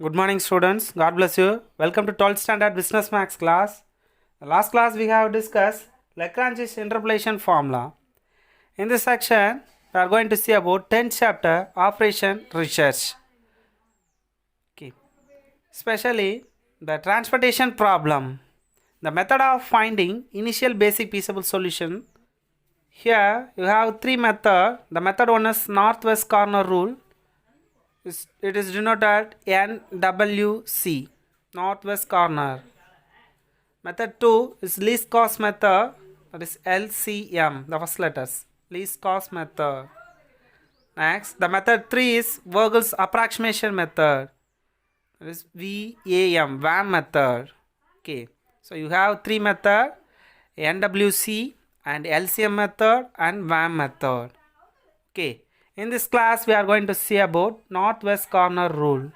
Good morning, students. God bless you. Welcome to 12th Standard Business Max class. The last class we have discussed Lagrange's interpolation formula. In this section, we are going to see about 10th chapter Operation Research. Okay. Especially the transportation problem. The method of finding initial basic feasible solution. Here you have three methods. The method one is northwest corner rule. It is denoted NWC, northwest corner. Method 2 is least cost method, that is LCM, the first letters, least cost method. Next, the method 3 is Vogel's approximation method, that is VAM method. Okay, so you have three method, NWC and LCM method and VAM method. Okay, in this class we are going to see about northwest corner rule.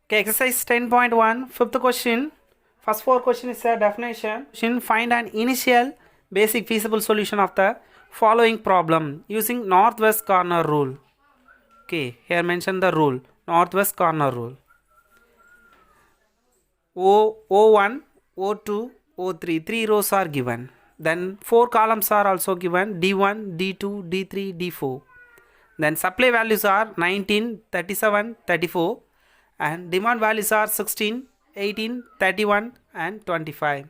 Okay, exercise 10.1, fifth question. First four question is a definition. Find an initial basic feasible solution of the following problem using northwest corner rule. Okay, here mention the rule, northwest corner rule. O1, O2, O3, three rows are given. Then four columns are also given, D1, D2, D3, D4. Then supply values are 19, 37, 34 and demand values are 16, 18, 31 and 25.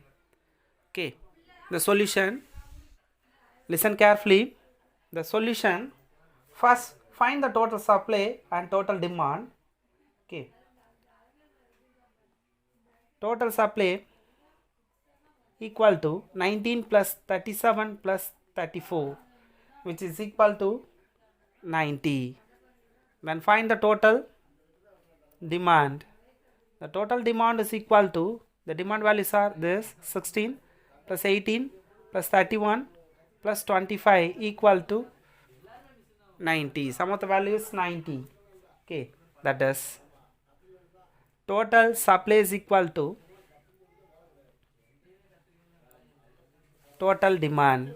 Okay, the solution, listen carefully. The solution, first find the total supply and total demand. Okay, total supply equal to 19 plus 37 plus 34, which is equal to 90. Then find the total demand. The total demand is equal to, the demand values are this, 16 plus 18 plus 31 plus 25 equal to 90. Sum of the value is 90. Okay, that is total supply is equal to total demand.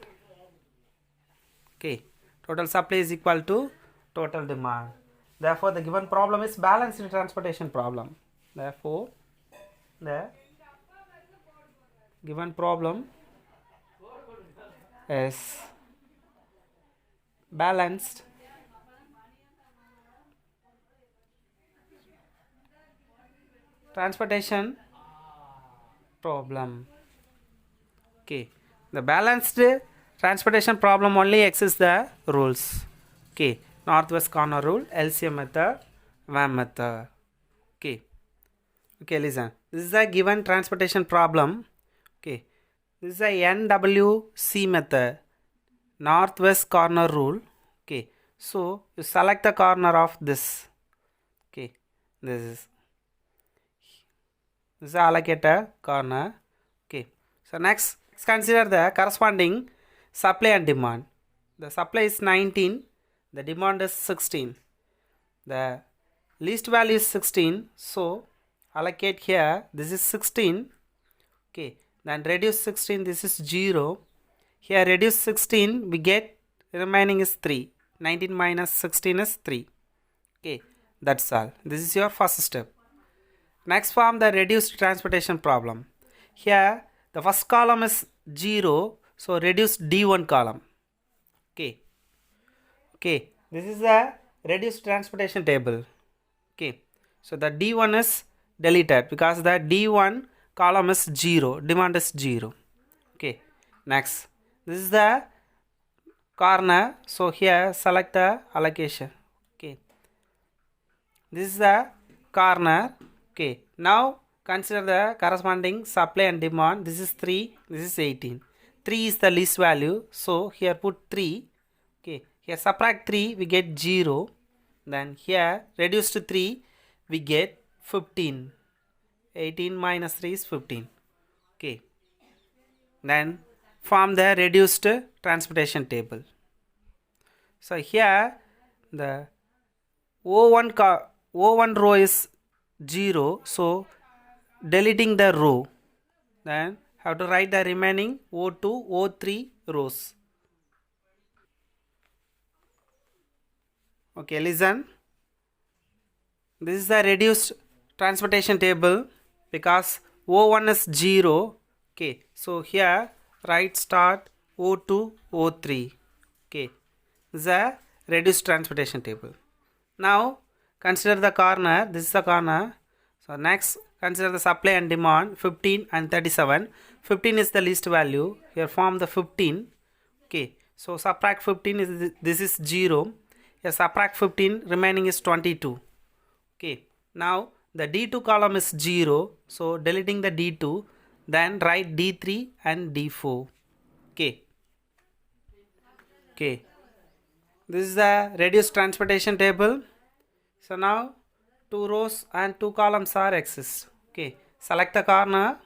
Okay, total supply is equal to total demand. Therefore, the given problem is balanced transportation problem. Therefore, the given problem is balanced transportation problem. Okay, the balanced transportation problem only exists the rules. Okay, northwest corner rule, LCM method, VAM method. Okay. Okay, listen. This is a given transportation problem. Okay. This is a NWC method, northwest corner rule. Okay. So you select the corner of this. Okay. This is the allocated corner. Okay. So next consider the corresponding supply and demand. The supply is 19. The demand is 16. The least value is 16. So allocate here, this is 16. Okay, then reduce 16, this is 0. Here reduce 16, we get remaining is 3. 19 minus 16 is 3. Okay, that's all. This is your first step. Next, form the reduced transportation problem. Here the first column is 0, so reduce D1 column. Okay, okay, this is the reduced transportation table. Okay, so the D1 is deleted because the D1 column is 0, demand is 0. Okay, next, this is the corner, so here select the allocation. Okay, this is the corner. Okay, now consider the corresponding supply and demand. This is 3, this is 18. 3 is the least value, so here put 3. Okay, here subtract 3, we get 0. Then here reduce to 3, we get 15. 18 minus 3 is 15. Okay, then form the reduced transportation table. So here the O1 row is 0, so deleting the row, then have to write the remaining O2, O3 rows. Okay, listen. This is the reduced transportation table because O1 is 0. Okay, so here write start O2, O3. Okay, this is a reduced transportation table. Now consider the corner. This is the corner. So next consider the supply and demand 15 and 37. 15 is the least value. Here form the 15. Okay, so subtract 15 is this is 0. Here subtract 15, remaining is 22. Okay, now the D2 column is 0, so deleting the D2, then write D3 and D4. Okay, this is the reduced transportation table. So now 2 rows and 2 columns are exist. Okay, select the corner.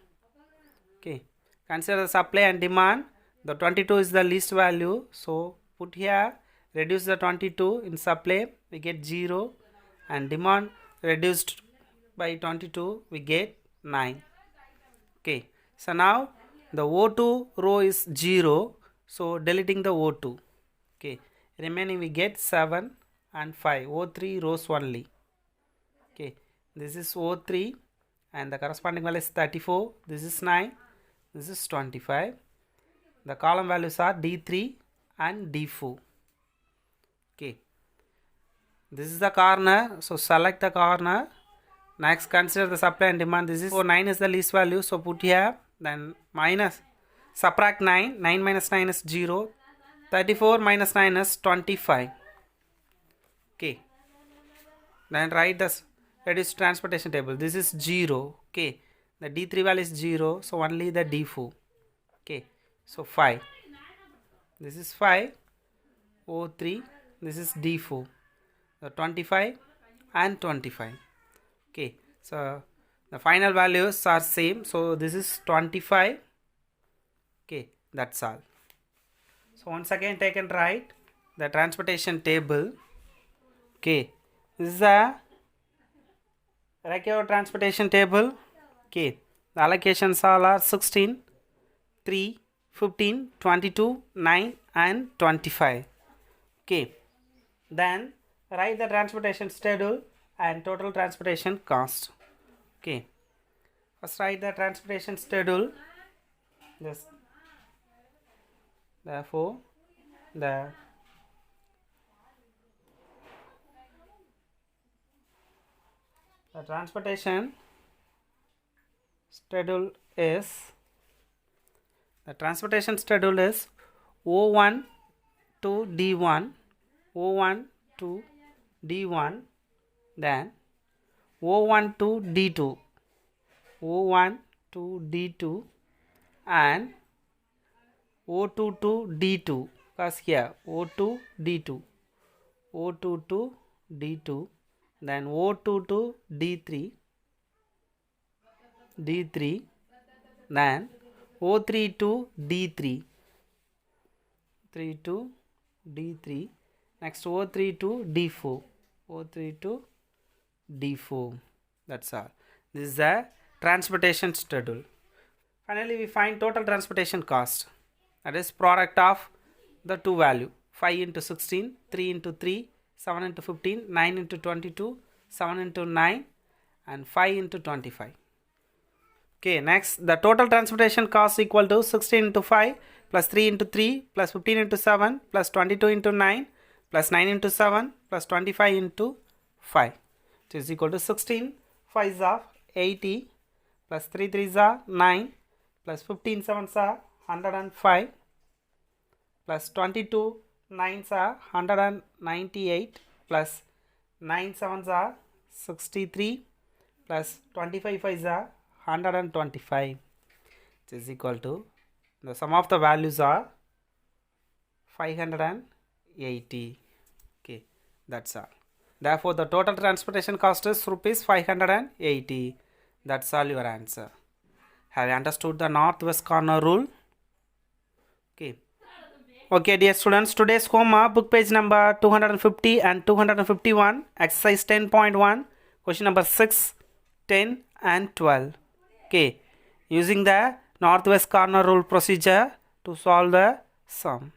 Okay, consider the supply and demand. The 22 is the least value, so put here, reduce the 22 in supply, we get 0, and demand reduced by 22, we get 9. Okay, so now the O2 row is 0, so deleting the O2. Okay, remaining we get 7 and 5, O3 rows only. Okay, this is O3 and the corresponding value is 34, this is 9, this is 25. The column values are D3 and D4. Okay, this is the corner, so select the corner. Next consider the supply and demand. This is 9 is the least value, so put here, then minus, subtract 9, 9 minus 9 is 0, 34 minus 9 is 25. Okay, then write the reduced transportation table. This is 0. Okay, the D3 value is 0, so only the D4. Okay, so 5. This is 5, O3, this is D4. The 25 and 25. Okay, so the final values are same, so this is 25. Okay, that's all. So once again take and write the transportation table. Okay, this is a regular transportation table. Okay, the allocations all are 16, 3, 15, 22, 9 and 25. Okay, then write the transportation schedule and total transportation cost. Okay, first write the transportation schedule. Yes, therefore the transportation schedule is O1 to D1, O1 to D1, then O1 to D2, O1 to D2 and O2 to D2, because here O2 D2, O2 to D2, then O2 to D3, D3, then O3 to D3, 3 to D3, next O3 to D4, O3 to D4. That's all. This is the transportation schedule. Finally, we find total transportation cost. That is product of the two value, 5 into 16, 3 into 3, 7 into 15, 9 into 22, 7 into 9 and 5 into 25. Okay, next the total transportation cost equal to 16 into 5 plus 3 into 3 plus 15 into 7 plus 22 into 9 plus 9 into 7 plus 25 into 5, which is equal to 16 5s are 80 plus 3 3s are 9 plus 15 7s are 105 plus 22 9s are 198 plus 9 7s are 63 plus 25 5s are 125, which is equal to the sum of the values are 580. Okay, that's all. Therefore, the total transportation cost is rupees 580. That's all your answer. Have you understood the northwest corner rule? Okay. Okay, dear students, today's homework, book page number 250 and 251, exercise 10.1, question number 6, 10 and 12. Okay, using the northwest corner rule procedure to solve the sum.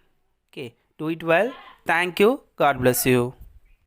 Okay, do it well. Thank you. God bless you.